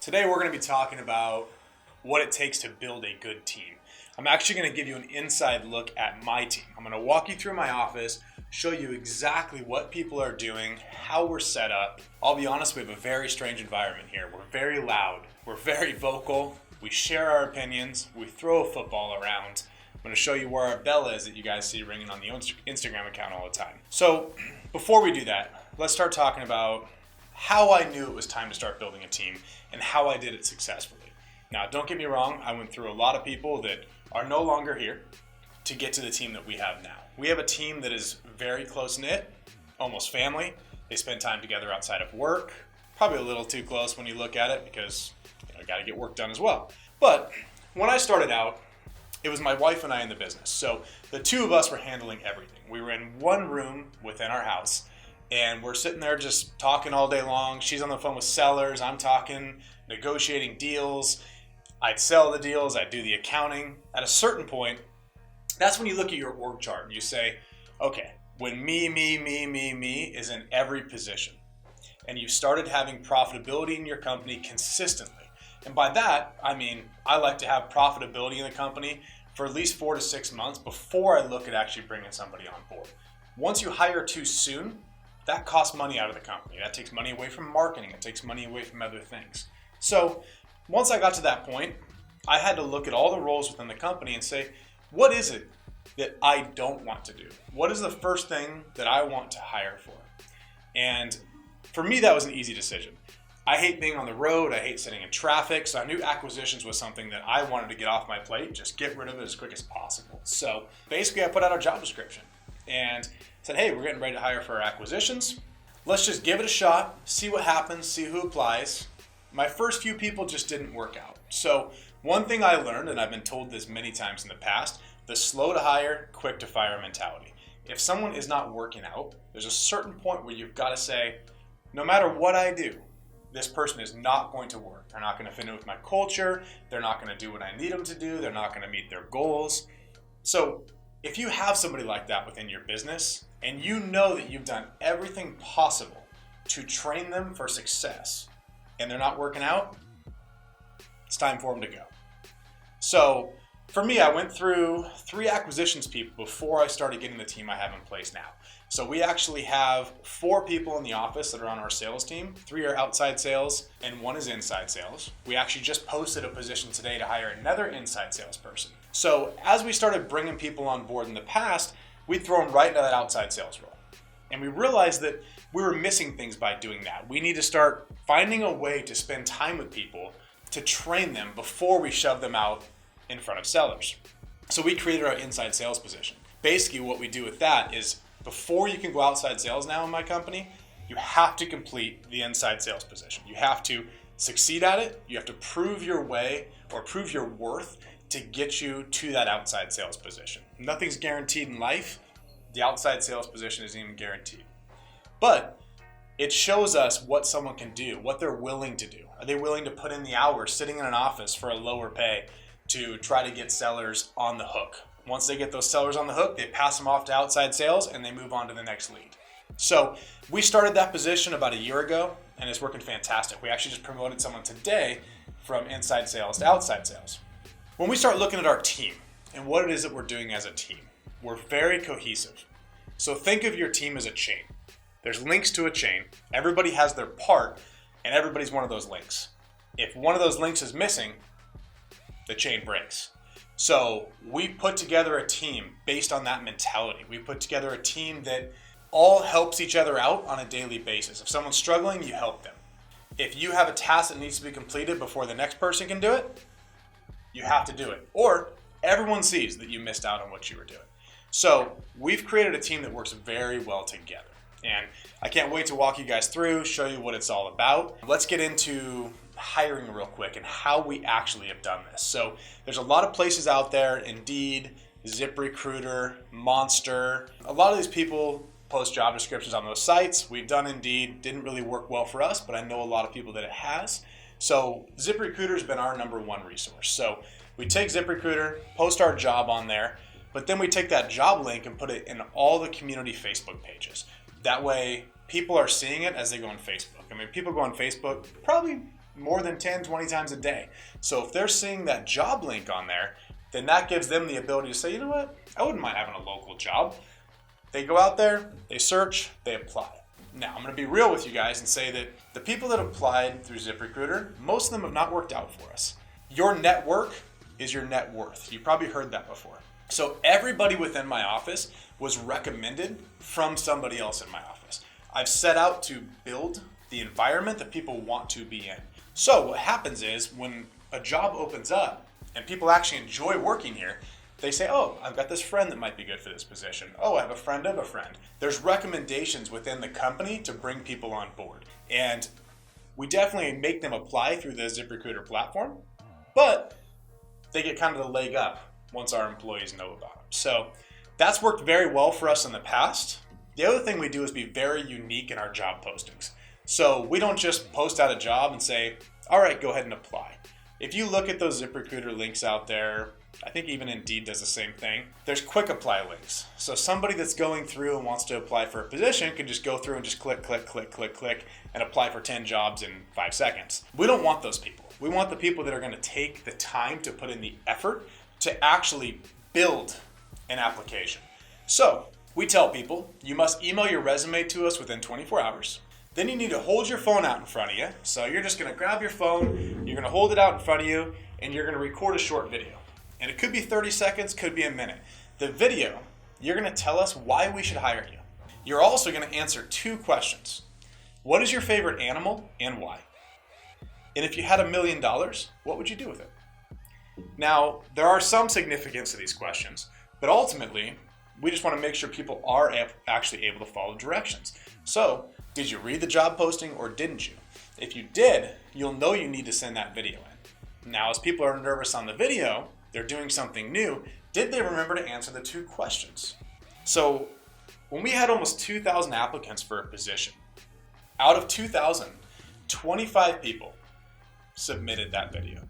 Today we're going to be talking about what it takes to build a good team. I'm actually going to give you an inside look at my team. I'm going to walk you through my office, show you exactly what people are doing, how we're set up. I'll be honest, we have a very strange environment here. We're very loud, we're very vocal, we share our opinions, we throw a football around. I'm going to show you where our bell is that you guys see ringing on the Instagram account all the time. So before we do that, let's start talking about how I knew it was time to start building a team and how I did it successfully. Now, don't get me wrong, I went through a lot of people that are no longer here to get to the team that we have now. We have a team that is very close-knit, almost family. They spend time together outside of work, probably a little too close when you look at it because I got to get work done as well. But when I started out, it was my wife and I in the business. So the two of us were handling everything. We were in one room within our house, and we're sitting there just talking all day long. She's on the phone with sellers. I'm talking, negotiating deals. I'd sell the deals. I'd do the accounting. At a certain point, that's when you look at your org chart and you say, okay, when me is in every position, and you've started having profitability in your company consistently. And by that, I mean, I like to have profitability in the company for at least 4 to 6 months before I look at actually bringing somebody on board. Once you hire too soon, that costs money out of the company. That takes money away from marketing. It takes money away from other things. So once I got to that point, I had to look at all the roles within the company and say, what is it that I don't want to do? What is the first thing that I want to hire for? And for me, that was an easy decision. I hate being on the road. I hate sitting in traffic. So I knew acquisitions was something that I wanted to get off my plate, just get rid of it as quick as possible. So basically I put out a job description and said, hey, we're getting ready to hire for our acquisitions. Let's just give it a shot, see what happens, see who applies. My first few people just didn't work out. So one thing I learned, and I've been told this many times in the past, the slow to hire, quick to fire mentality. If someone is not working out, there's a certain point where you've got to say, no matter what I do, this person is not going to work. They're not going to fit in with my culture. They're not going to do what I need them to do. They're not going to meet their goals. So if you have somebody like that within your business and you know that you've done everything possible to train them for success and they're not working out, it's time for them to go. So for me, I went through 3 acquisitions people before I started getting the team I have in place now. So we actually have 4 people in the office that are on our sales team. 3 are outside sales and 1 is inside sales. We actually just posted a position today to hire another inside salesperson. So as we started bringing people on board in the past, we'd throw them right into that outside sales role. And we realized that we were missing things by doing that. We need to start finding a way to spend time with people to train them before we shove them out in front of sellers. So we created our inside sales position. Basically what we do with that is before you can go outside sales now in my company, you have to complete the inside sales position. You have to succeed at it. You have to prove your way or prove your worth to get you to that outside sales position. Nothing's guaranteed in life. The outside sales position isn't even guaranteed. But it shows us what someone can do, what they're willing to do. Are they willing to put in the hours sitting in an office for a lower pay to try to get sellers on the hook? Once they get those sellers on the hook, they pass them off to outside sales and they move on to the next lead. So we started that position about a year ago and it's working fantastic. We actually just promoted someone today from inside sales to outside sales. When we start looking at our team and what it is that we're doing as a team, we're very cohesive. So think of your team as a chain. There's links to a chain. Everybody has their part and everybody's one of those links. If one of those links is missing, the chain breaks. So we put together a team based on that mentality. We put together a team that all helps each other out on a daily basis. If someone's struggling, you help them. If you have a task that needs to be completed before the next person can do it, you have to do it. Or everyone sees that you missed out on what you were doing. So we've created a team that works very well together. And I can't wait to walk you guys through, show you what it's all about. Let's get into hiring real quick and how we actually have done this. So there's a lot of places out there, Indeed, ZipRecruiter, Monster. A lot of these people post job descriptions on those sites. We've done Indeed, didn't really work well for us, but I know a lot of people that it has. So ZipRecruiter's been our number 1 resource. So we take ZipRecruiter, post our job on there, but then we take that job link and put it in all the community Facebook pages. That way people are seeing it as they go on Facebook. I mean, people go on Facebook probably more than 10, 20 times a day. So if they're seeing that job link on there, then that gives them the ability to say, you know what, I wouldn't mind having a local job. They go out there, they search, they apply. Now, I'm going to be real with you guys and say that the people that applied through ZipRecruiter, most of them have not worked out for us. Your network is your net worth. You probably heard that before. So everybody within my office was recommended from somebody else in my office. I've set out to build the environment that people want to be in. So what happens is when a job opens up and people actually enjoy working here, they say, oh, I've got this friend that might be good for this position. Oh, I have a friend of a friend. There's recommendations within the company to bring people on board. And we definitely make them apply through the ZipRecruiter platform, but they get kind of the leg up once our employees know about them. So that's worked very well for us in the past. The other thing we do is be very unique in our job postings. So we don't just post out a job and say, all right, go ahead and apply. If you look at those ZipRecruiter links out there, I think even Indeed does the same thing. There's quick apply links. So somebody that's going through and wants to apply for a position can just go through and just click, click, click, click, click, and apply for 10 jobs in 5 seconds. We don't want those people. We want the people that are going to take the time to put in the effort to actually build an application. So we tell people you must email your resume to us within 24 hours. Then you need to hold your phone out in front of you. So you're just going to grab your phone, you're going to hold it out in front of you, and you're going to record a short video. And it could be 30 seconds, could be a minute. The video, you're going to tell us why we should hire you. You're also going to answer 2 questions. What is your favorite animal and why? And if you had $1 million, what would you do with it? Now, there are some significance to these questions, but ultimately, we just want to make sure people are actually able to follow directions. So, did you read the job posting or didn't you? If you did, you'll know you need to send that video in. Now, as people are nervous on the video, they're doing something new, did they remember to answer the 2 questions? So when we had almost 2,000 applicants for a position, out of 2,000, 25 people submitted that video.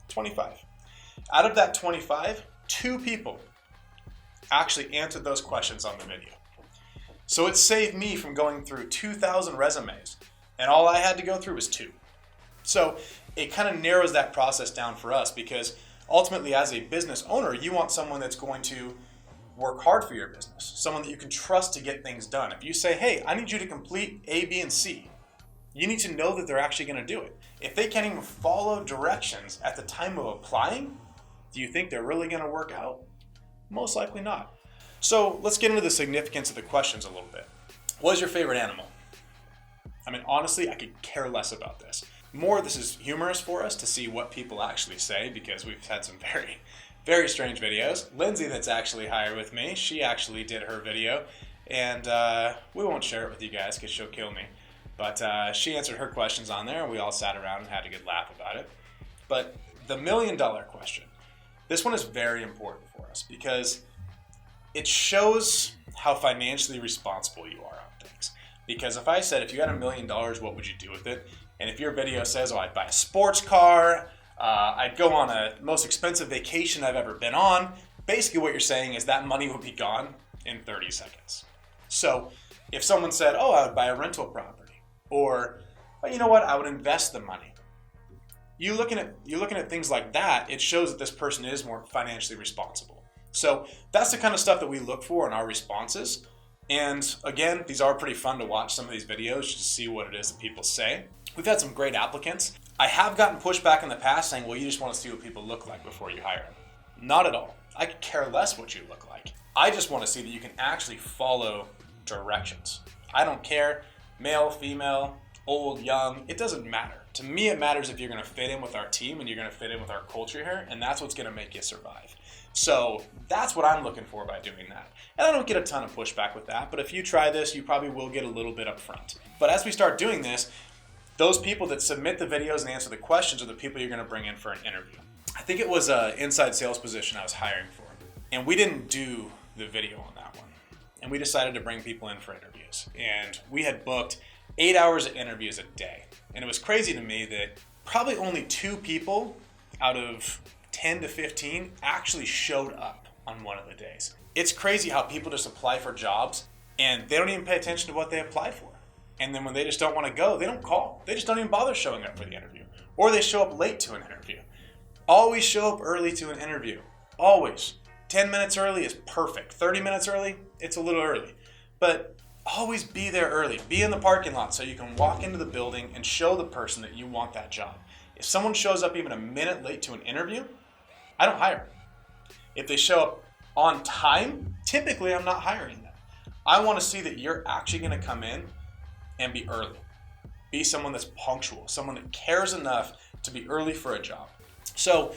25. Out of that 25, 2 people actually answered those questions on the video. So it saved me from going through 2,000 resumes, and all I had to go through was 2. So it kind of narrows that process down for us because ultimately, as a business owner, you want someone that's going to work hard for your business, someone that you can trust to get things done. If you say, hey, I need you to complete A, B, and C, you need to know that they're actually going to do it. If they can't even follow directions at the time of applying, do you think they're really going to work out? Most likely not. So let's get into the significance of the questions a little bit. What is your favorite animal? I mean, honestly, I could care less about this. More, this is humorous for us to see what people actually say because we've had some very, very strange videos. Lindsay, that's actually hired with me, she actually did her video, and we won't share it with you guys because she'll kill me. But she answered her questions on there, and we all sat around and had a good laugh about it. But the $1 million question, this one is very important for us because it shows how financially responsible you are on things. Because if I said, if you had $1 million, what would you do with it? And if your video says, oh, I'd buy a sports car, I'd go on a most expensive vacation I've ever been on, basically what you're saying is that money would be gone in 30 seconds. So if someone said, oh, I would buy a rental property, or, oh, you know what, I would invest the money. You're looking at things like that, it shows that this person is more financially responsible. So that's the kind of stuff that we look for in our responses. And again, these are pretty fun to watch, some of these videos, just to see what it is that people say. We've had some great applicants. I have gotten pushback in the past saying, well, you just want to see what people look like before you hire them. Not at all. I could care less what you look like. I just want to see that you can actually follow directions. I don't care, male, female, old, young, it doesn't matter. To me, it matters if you're going to fit in with our team and you're going to fit in with our culture here, and that's what's going to make you survive. So that's what I'm looking for by doing that. And I don't get a ton of pushback with that, but if you try this, you probably will get a little bit up front. But as we start doing this, those people that submit the videos and answer the questions are the people you're going to bring in for an interview. I think it was an inside sales position I was hiring for, and we didn't do the video on that one. And we decided to bring people in for interviews. And we had booked 8 hours of interviews a day. And it was crazy to me that probably only 2 people out of 10 to 15 actually showed up on one of the days. It's crazy how people just apply for jobs and they don't even pay attention to what they applied for. And then when they just don't want to go, they don't call. They just don't even bother showing up for the interview. Or they show up late to an interview. Always show up early to an interview. Always. 10 minutes early is perfect. 30 minutes early, it's a little early. But always be there early. Be in the parking lot so you can walk into the building and show the person that you want that job. If someone shows up even a minute late to an interview, I don't hire them. If they show up on time, typically I'm not hiring them. I want to see that you're actually going to come in and be early. Be someone that's punctual, someone that cares enough to be early for a job. So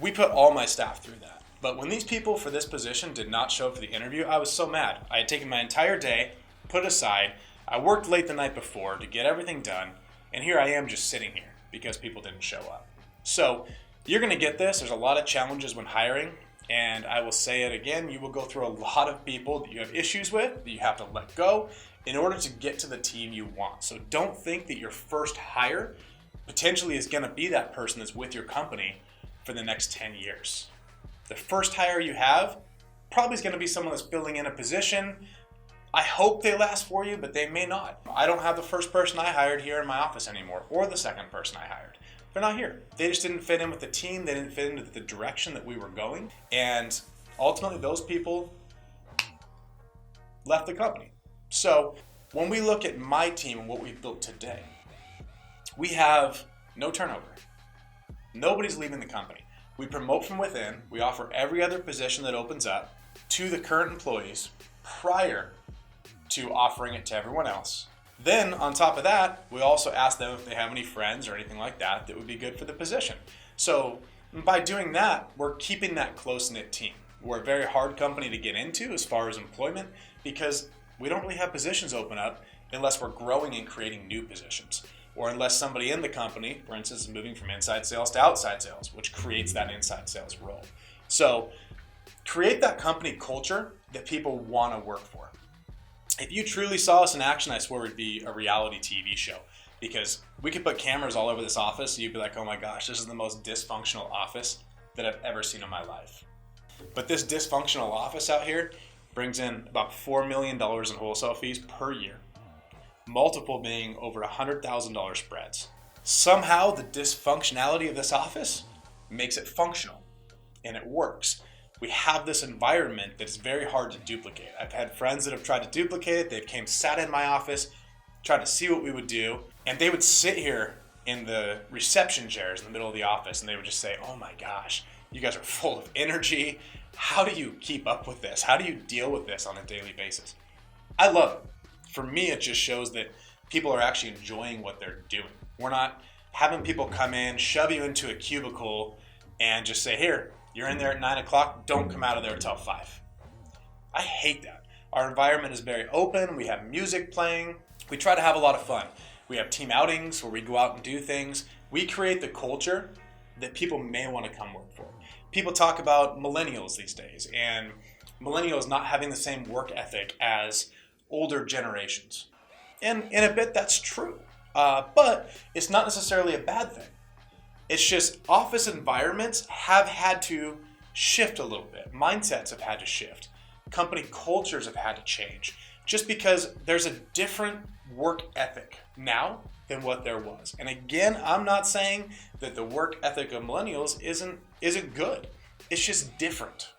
we put all my staff through that. But when these people for this position did not show up for the interview, I was so mad. I had taken my entire day, put it aside. I worked late the night before to get everything done. And here I am just sitting here because people didn't show up. So you're going to get this. There's a lot of challenges when hiring. And I will say it again, you will go through a lot of people that you have issues with, that you have to let go in order to get to the team you want. So don't think that your first hire potentially is going to be that person that's with your company for the next 10 years. The first hire you have probably is going to be someone that's filling in a position. I hope they last for you, but they may not. I don't have the first person I hired here in my office anymore, or the second person I hired. They're not here. They just didn't fit in with the team. They didn't fit into the direction that we were going. And ultimately, those people left the company. So when we look at my team and what we've built today, we have no turnover. Nobody's leaving the company. We promote from within. We offer every other position that opens up to the current employees prior to offering it to everyone else. Then on top of that, we also ask them if they have any friends or anything like that that would be good for the position. So by doing that, we're keeping that close-knit team. We're a very hard company to get into as far as employment because we don't really have positions open up unless we're growing and creating new positions, or unless somebody in the company, for instance, is moving from inside sales to outside sales, which creates that inside sales role. So create that company culture that people want to work for. If you truly saw us in action, I swear we'd be a reality TV show, because we could put cameras all over this office. You'd be like, oh my gosh, this is the most dysfunctional office that I've ever seen in my life. But this dysfunctional office out here brings in about $4 million in wholesale fees per year, multiple being over $100,000 spreads. Somehow the dysfunctionality of this office makes it functional, and it works. We have this environment that's very hard to duplicate. I've had friends that have tried to duplicate it. They've sat in my office, tried to see what we would do, and they would sit here in the reception chairs in the middle of the office, and they would just say, oh my gosh, you guys are full of energy. How do you keep up with this? How do you deal with this on a daily basis? I love it. For me, it just shows that people are actually enjoying what they're doing. We're not having people come in, shove you into a cubicle, and just say, here, you're in there at 9 o'clock, don't come out of there until 5. I hate that. Our environment is very open. We have music playing. We try to have a lot of fun. We have team outings where we go out and do things. We create the culture that people may want to come work for. People talk about millennials these days, and millennials not having the same work ethic as older generations. And in a bit, that's true. But it's not necessarily a bad thing. It's just office environments have had to shift a little bit. Mindsets have had to shift. Company cultures have had to change. Just because there's a different work ethic now than what there was. And again, I'm not saying that the work ethic of millennials isn't good. It's just different.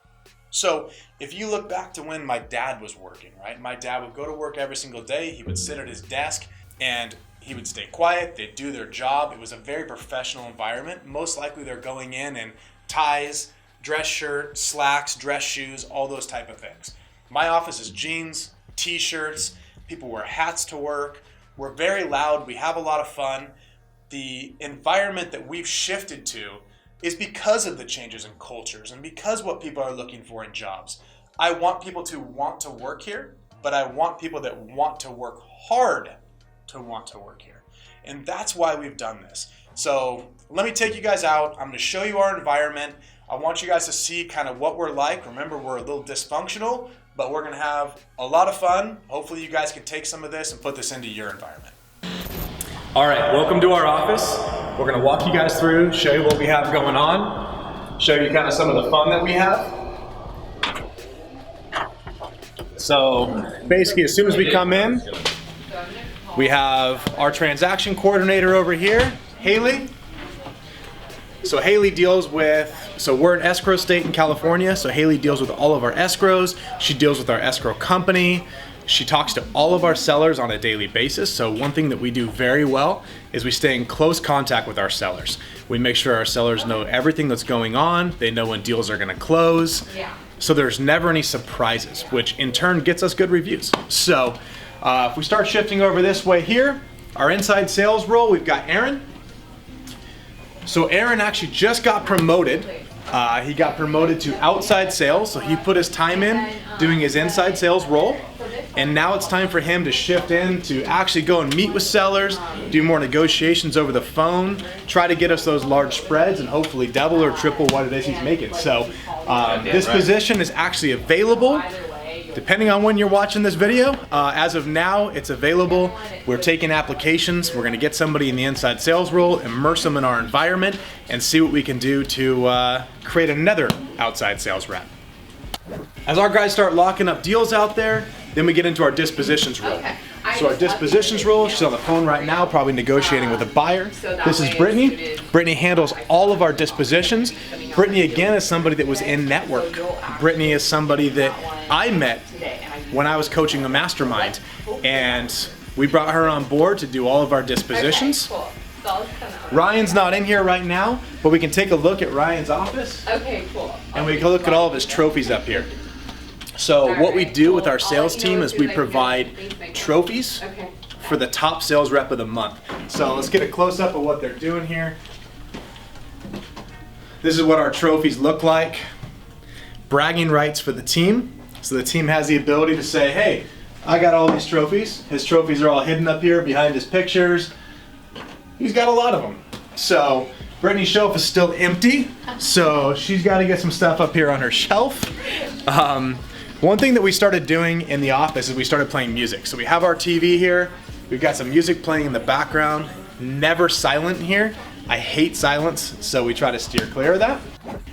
So if you look back to when my dad was working, right? My dad would go to work every single day. He would sit at his desk and he would stay quiet. They'd do their job. It was a very professional environment. Most likely they're going in ties, dress shirt, slacks, dress shoes, all those type of things. My office is jeans, t-shirts. People wear hats to work. We're very loud. We have a lot of fun. The environment that we've shifted to is because of the changes in cultures and because what people are looking for in jobs. I want people to want to work here, but I want people that want to work hard to want to work here. And that's why we've done this. So let me take you guys out. I'm going to show you our environment. I want you guys to see kind of what we're like. Remember, we're a little dysfunctional, but we're going to have a lot of fun. Hopefully you guys can take some of this and put this into your environment. All right, welcome to our office. We're going to walk you guys through, show you what we have going on, show you kind of some of the fun that we have. So basically, as soon as we come in, We have our transaction coordinator over here, Haley. So Haley deals with, so we're an escrow state in California, so Haley deals with all of our escrows. She deals with our escrow company. She talks to all of our sellers on a daily basis. So one thing that we do very well is we stay in close contact with our sellers. We make sure our sellers know everything that's going on. They know when deals are gonna close. So there's never any surprises, which in turn gets us good reviews. So if we start shifting over this way here, our inside sales role, we've got Aaron. So Aaron actually just got promoted. He got promoted to outside sales, so he put his time in doing his inside sales role. And now it's time for him to shift in to actually go and meet with sellers, do more negotiations over the phone, try to get us those large spreads, and hopefully double or triple what it is he's making. So this position is actually available. Depending on when you're watching this video, as of now, it's available. We're taking applications. We're gonna get somebody in the inside sales role, immerse them in our environment, and see what we can do to create another outside sales rep. As our guys start locking up deals out there, then we get into our dispositions role. So our dispositions role, she's on the phone right now, probably negotiating with a buyer. This is Brittany. Brittany handles all of our dispositions. Brittany, again, is somebody that was in network. Brittany is somebody that I met when I was coaching a mastermind, and we brought her on board to do all of our dispositions. Ryan's not in here right now, but we can take a look at Ryan's office. And we can look at all of his trophies up here. So what we do with our sales team is we provide trophies for the top sales rep of the month. So let's get a close up of what they're doing here. This is what our trophies look like. Bragging rights for the team. So the team has the ability to say, hey, I got all these trophies. His trophies are all hidden up here behind his pictures. He's got a lot of them. So Brittany's shelf is still empty, so she's got to get some stuff up here on her shelf. One thing that we started doing in the office is we started playing music. So we have our TV here. We've got some music playing in the background. Never silent here. I hate silence, so we try to steer clear of that.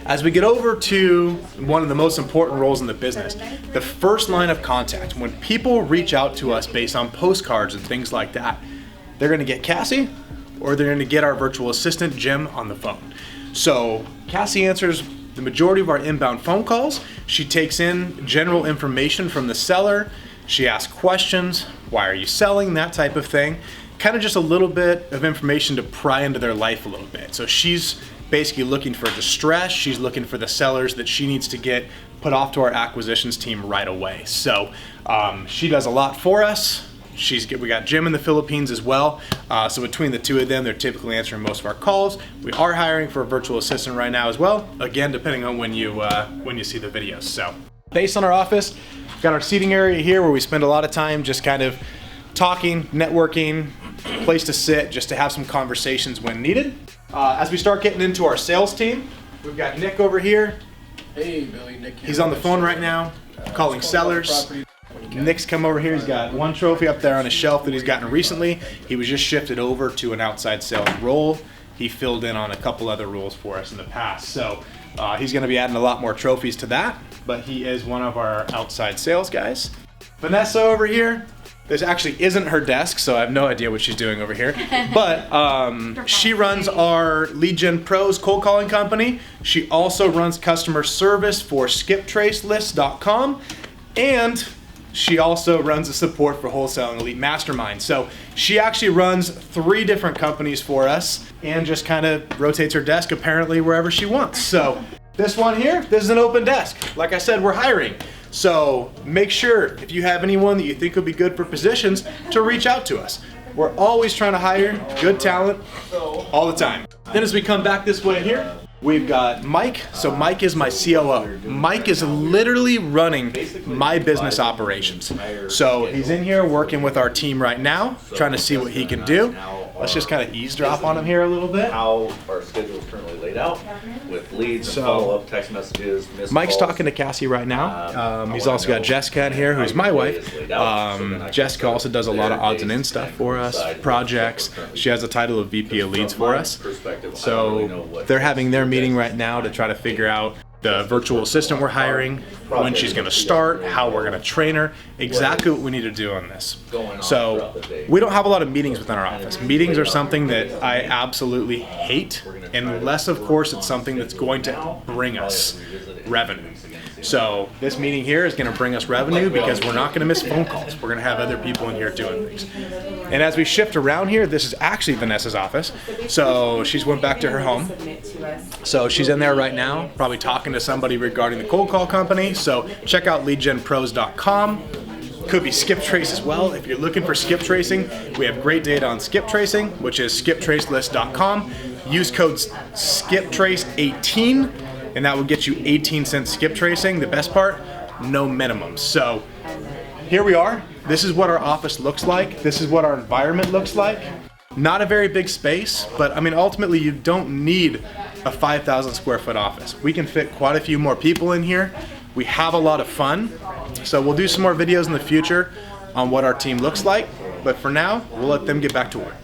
As we get over to one of the most important roles in the business, the first line of contact. When people reach out to us based on postcards and things like that, they're gonna get Cassie, or they're gonna get our virtual assistant, Jim, on the phone. So Cassie answers the majority of our inbound phone calls. She takes in general information from the seller. She asks questions, why are you selling, that type of thing. Kind of just a little bit of information to pry into their life a little bit. So she's basically looking for distress. She's looking for the sellers that she needs to get put off to our acquisitions team right away. So she does a lot for us. We got Jim in the Philippines as well. So between the two of them, they're typically answering most of our calls. We are hiring for a virtual assistant right now as well. Again, depending on when you see the videos. So based on our office, got our seating area here where we spend a lot of time just kind of talking, networking, place to sit, just to have some conversations when needed. As we start getting into our sales team, we've got Nick over here. Hey, Billy, Nick here. He's on the phone right now, calling sellers. Nick's come over here. He's got one trophy up there on his shelf that he's gotten recently. He was just shifted over to an outside sales role. He filled in on a couple other roles for us in the past. So he's going to be adding a lot more trophies to that, but he is one of our outside sales guys. Vanessa over here. This actually isn't her desk, so I have no idea what she's doing over here. But she runs our Lead Gen Pros cold calling company. She also runs customer service for skiptracelist.com. And she also runs the support for Wholesale and Elite Mastermind. So she actually runs 3 different companies for us and just kind of rotates her desk apparently wherever she wants. So this one here, this is an open desk. Like I said, we're hiring. So make sure if you have anyone that you think would be good for positions to reach out to us. We're always trying to hire good talent all the time. Then as we come back this way here, we've got Mike. So Mike is my COO. Mike is literally running my business operations. So he's in here working with our team right now, trying to see what he can do. Let's just kind of eavesdrop on him here a little bit. How our schedule is currently laid out with leads and follow-up text messages, missed Mike's calls. talking to Cassie right now. He's also got Jessica in here, who's my wife. Jessica also does a lot of odds and ends stuff for us, projects. She has the title of VP of Leads for us. So they're having their meeting right now to try to figure out the virtual assistant we're hiring, when she's going to start, how we're going to train her, exactly what we need to do on this. So we don't have a lot of meetings within our office. Meetings are something that I absolutely hate, unless of course it's something that's going to bring us revenue. So this meeting here is going to bring us revenue because we're not going to miss phone calls. We're going to have other people in here doing things. And as we shift around here, this is actually Vanessa's office. So she's went back to her home. So she's in there right now, probably talking to somebody regarding the cold call company. So check out leadgenpros.com. Could be skip trace as well. If you're looking for skip tracing, we have great data on skip tracing, which is skiptracelist.com. Use code SKIPTRACE18, and that will get you 18 cents skip tracing. The best part, no minimums. So here we are. This is what our office looks like. This is what our environment looks like. Not a very big space, but I mean, ultimately you don't need a 5,000 square foot office. We can fit quite a few more people in here. We have a lot of fun. So we'll do some more videos in the future on what our team looks like. But for now, we'll let them get back to work.